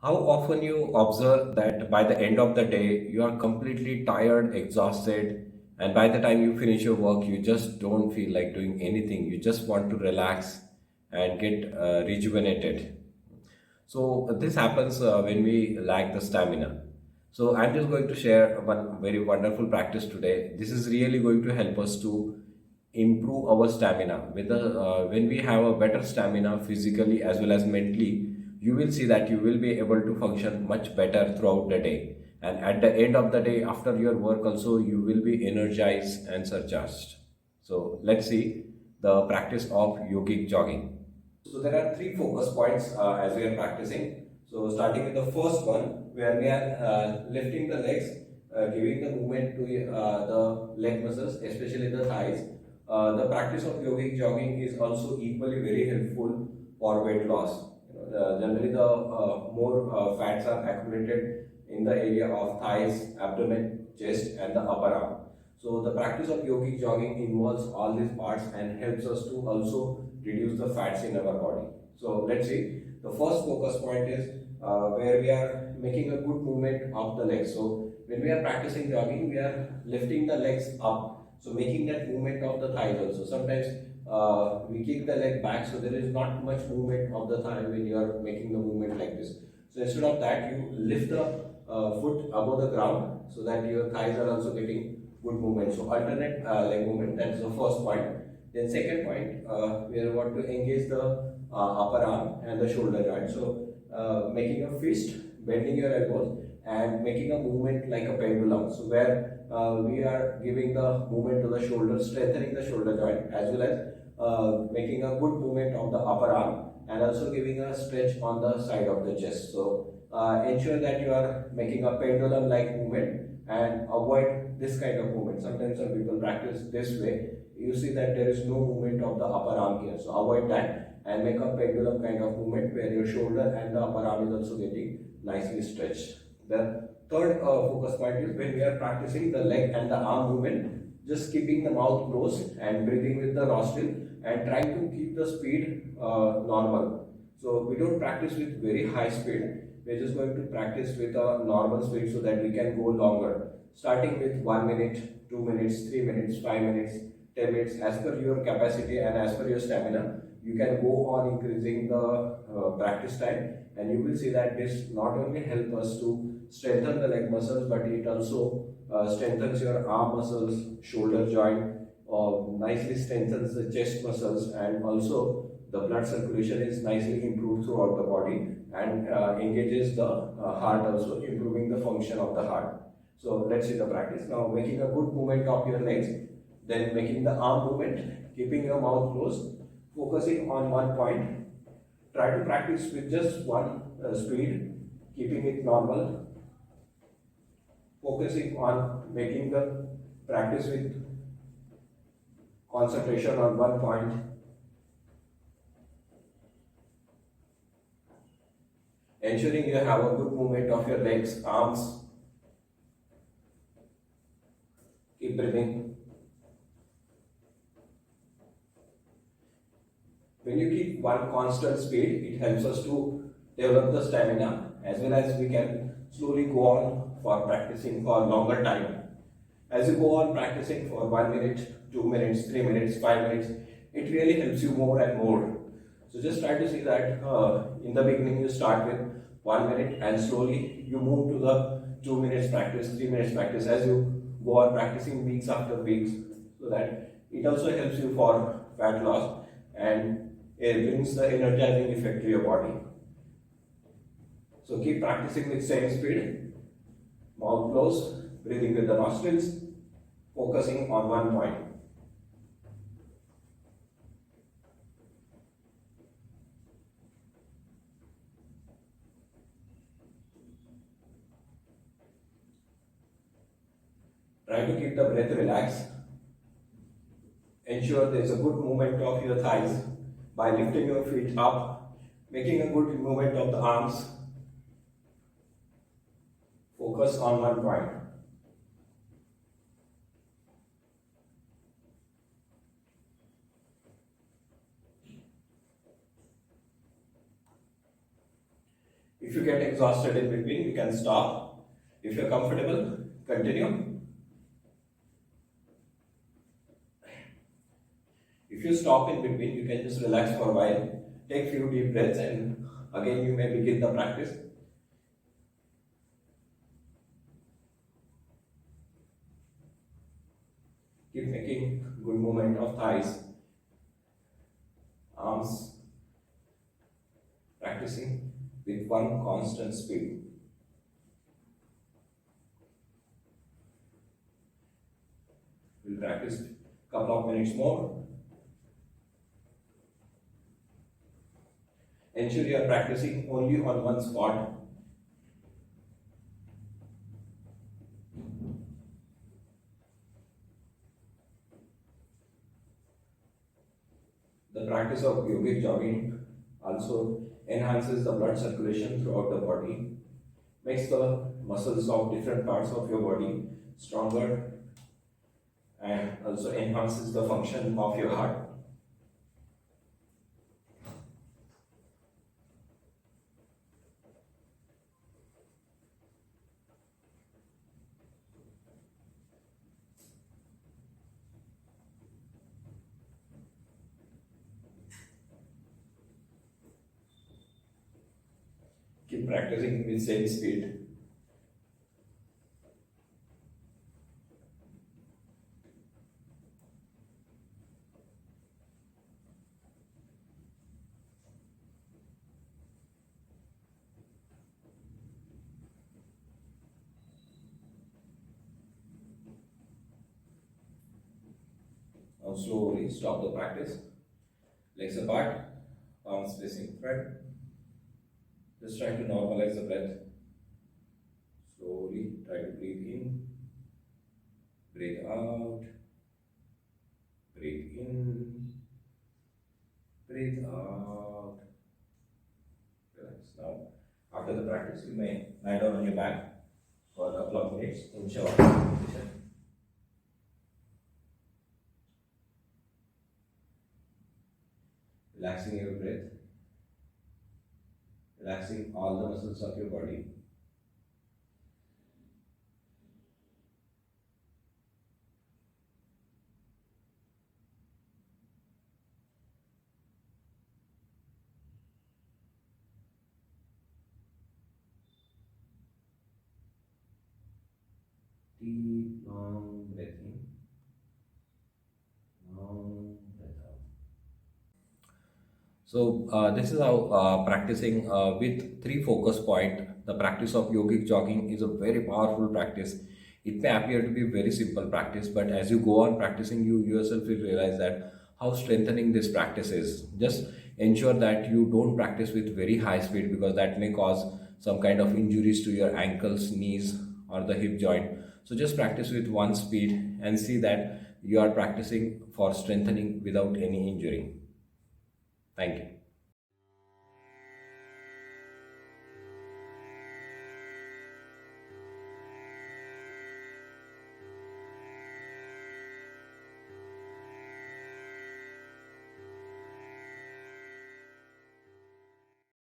How often you observe that by the end of the day, you are completely tired, exhausted, and by the time you finish your work, you just don't feel like doing anything. You just want to relax and get rejuvenated. So this happens when we lack the stamina. So I'm just going to share one very wonderful practice today. This is really going to help us to improve our stamina. When we have a better stamina physically as well as mentally, you will see that you will be able to function much better throughout the day. And at the end of the day, after your work also, you will be energized and surcharged. So let's see the practice of yogic jogging. So there are three focus points as we are practicing. So starting with the first one, where we are lifting the legs, giving the movement to the leg muscles, especially the thighs. The practice of yogic jogging is also equally very helpful for weight loss. Generally, the more fats are accumulated in the area of thighs, abdomen, chest, and the upper arm. So the practice of yogic jogging involves all these parts and helps us to also reduce the fats in our body. So let's see. The first focus point is where we are making a good movement of the legs. So when we are practicing jogging, we are lifting the legs up. So making that movement of the thighs also. Sometimes we kick the leg back, so there is not much movement of the thigh when you are making the movement like this. So instead of that, you lift the foot above the ground so that your thighs are also getting good movement. So alternate leg movement, that is the first point. Then second point, we are going to engage the upper arm and the shoulder joint. So making a fist, bending your elbows and making a movement like a pendulum. So where we are giving the movement to the shoulder, strengthening the shoulder joint as well as making a good movement of the upper arm and also giving a stretch on the side of the chest. So ensure that you are making a pendulum like movement and avoid this kind of movement. Sometimes some people practice this way. You see that there is no movement of the upper arm here. So avoid that and make a pendulum kind of movement where your shoulder and the upper arm is also getting nicely stretched. The third focus point is when we are practicing the leg and the arm movement, just keeping the mouth closed and breathing with the nostril and trying to keep the speed normal. So we don't practice with very high speed. We're just going to practice with a normal speed so that we can go longer. Starting with 1 minute, 2 minutes, 3 minutes, 5 minutes, 10 minutes, as per your capacity and as per your stamina. You can go on increasing the practice time, and you will see that this not only help us to strengthen the leg muscles, but it also strengthens your arm muscles, shoulder joint, nicely strengthens the chest muscles, and also the blood circulation is nicely improved throughout the body and engages the heart also, improving the function of the heart. So let's see the practice. Now making a good movement of your legs, then making the arm movement, keeping your mouth closed, focusing on one point. Try to practice with just one speed, keeping it normal, focusing on making the practice with concentration on one point, ensuring you have a good movement of your legs, arms. Keep breathing. When you keep one constant speed, it helps us to develop the stamina as well as we can slowly go on for practicing for longer time. As you go on practicing for 1 minute, 2 minutes, 3 minutes, 5 minutes, it really helps you more and more. So just try to see that in the beginning you start with 1 minute and slowly you move to the 2 minutes practice, 3 minutes practice as you go on practicing weeks after weeks, so that it also helps you for fat loss and it brings the energizing effect to your body. So keep practicing with same speed, mouth closed, breathing with the nostrils, focusing on one point. Try to keep the breath relaxed. Ensure there is a good movement of your thighs by lifting your feet up, making a good movement of the arms. Focus on one point. If you get exhausted in between, you can stop. If you're comfortable, continue. If you stop in between, you can just relax for a while, take few deep breaths, and again you may begin the practice. Keep making good movement of thighs, arms, practicing with one constant speed. We'll practice a couple of minutes more. Ensure you are practicing only on one spot. The practice of yogic jogging also enhances the blood circulation throughout the body, makes the muscles of different parts of your body stronger, and also enhances the function of your heart. Keep practicing with same speed. Now slowly stop the practice. Legs apart, palms facing front. Just try to normalize the breath. Slowly try to breathe in, breathe out, breathe in, breathe out. Relax. Now, after the practice, you may lie down on your back for a couple of minutes in Shavasana position. Relaxing your breath, relaxing all the muscles of your body. Deep, long breath in, long breath out. So this is how practicing with three focus point. The practice of yogic jogging is a very powerful practice. It may appear to be very simple practice, but as you go on practicing, you yourself will realize that how strengthening this practice is. Just ensure that you don't practice with very high speed because that may cause some kind of injuries to your ankles, knees, or the hip joint. So just practice with one speed and see that you are practicing for strengthening without any injury. Thank you.